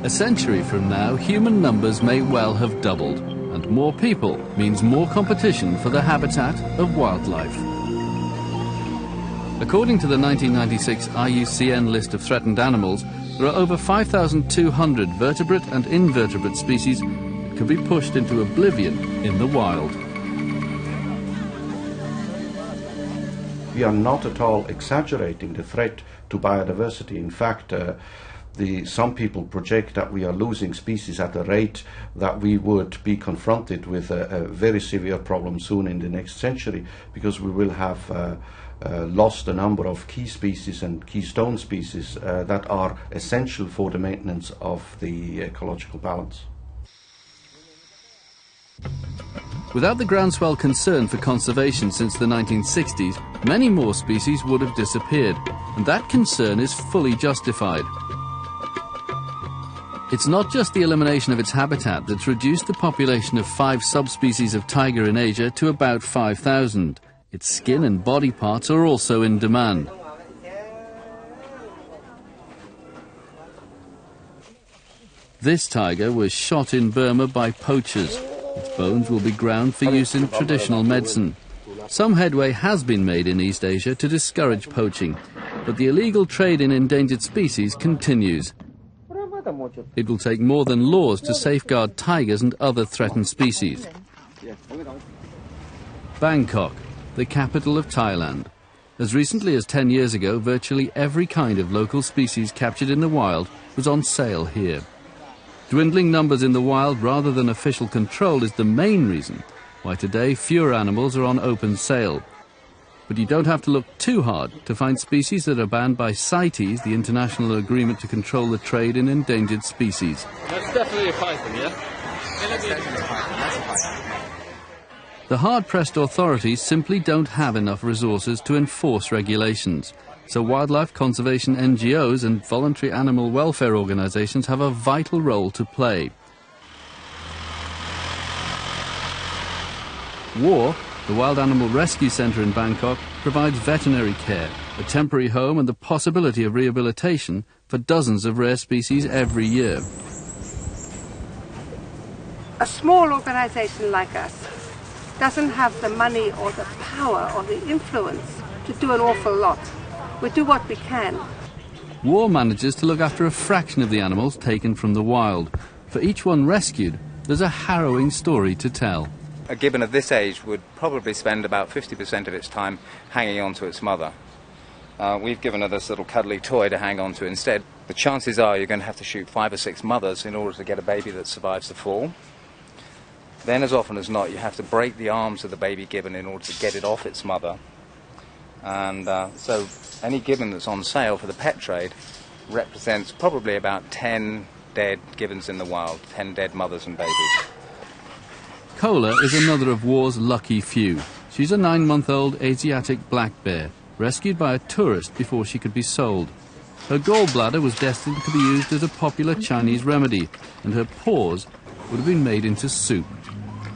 A century from now, human numbers may well have doubled, and more people means more competition for the habitat of wildlife. According to the 1996 IUCN list of threatened animals, there are over 5,200 vertebrate and invertebrate species that could be pushed into oblivion in the wild. We are not at all exaggerating the threat to biodiversity. In fact, some people project that we are losing species at a rate that we would be confronted with a very severe problem soon in the next century, because we will have lost a number of key species and keystone species that are essential for the maintenance of the ecological balance. Without the groundswell concern for conservation since the 1960s, many more species would have disappeared, and that concern is fully justified. It's not just the elimination of its habitat that's reduced the population of 5 subspecies of tiger in Asia to about 5,000. Its skin and body parts are also in demand. This tiger was shot in Burma by poachers. Its bones will be ground for use in traditional medicine. Some headway has been made in East Asia to discourage poaching, but the illegal trade in endangered species continues. It will take more than laws to safeguard tigers and other threatened species. Bangkok, the capital of Thailand. As recently as 10 years ago, virtually every kind of local species captured in the wild was on sale here. Dwindling numbers in the wild rather than official control is the main reason why today fewer animals are on open sale. But you don't have to look too hard to find species that are banned by CITES, the International Agreement to Control the Trade in Endangered Species. That's definitely a python, yeah? That's definitely a python. That's a python. The hard-pressed authorities simply don't have enough resources to enforce regulations. So wildlife conservation NGOs and voluntary animal welfare organisations have a vital role to play. WAR, the Wild Animal Rescue Centre in Bangkok, provides veterinary care, a temporary home and the possibility of rehabilitation for dozens of rare species every year. A small organisation like us doesn't have the money or the power or the influence to do an awful lot. We do what we can. WAR manages to look after a fraction of the animals taken from the wild. For each one rescued, there's a harrowing story to tell. A gibbon of this age would probably spend about 50% of its time hanging on to its mother. We've given her this little cuddly toy to hang on to instead. The chances are you're going to have to shoot 5 or 6 mothers in order to get a baby that survives the fall. Then, as often as not, you have to break the arms of the baby gibbon in order to get it off its mother. And so any gibbon that's on sale for the pet trade represents probably about 10 dead gibbons in the wild, 10 dead mothers and babies. Kola is another of WAR's lucky few. She's a 9-month-old Asiatic black bear, rescued by a tourist before she could be sold. Her gallbladder was destined to be used as a popular Chinese remedy, and her paws would have been made into soup.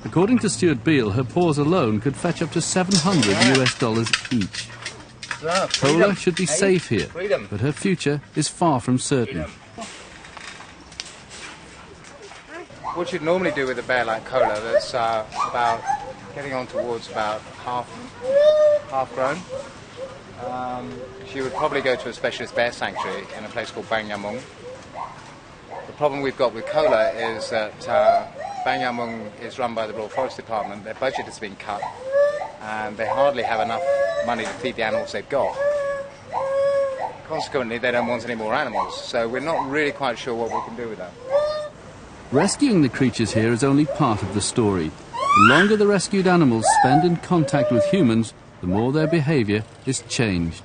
According to Stuart Beale, her paws alone could fetch up to $700 US each. Kola should be safe here, but her future is far from certain. What you'd normally do with a bear like Kola that's about getting on towards about half grown, she would probably go to a specialist bear sanctuary in a place called Bang Yamung. The problem we've got with Kola is that Bang Yamung is run by the Royal Forest Department. Their budget has been cut and they hardly have enough money to feed the animals they've got. Consequently, they don't want any more animals, so we're not really quite sure what we can do with that. Rescuing the creatures here is only part of the story. The longer the rescued animals spend in contact with humans, the more their behaviour is changed.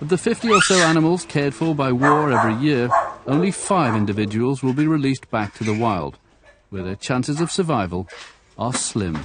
Of the 50 or so animals cared for by WAR every year, only 5 individuals will be released back to the wild, where their chances of survival are slim.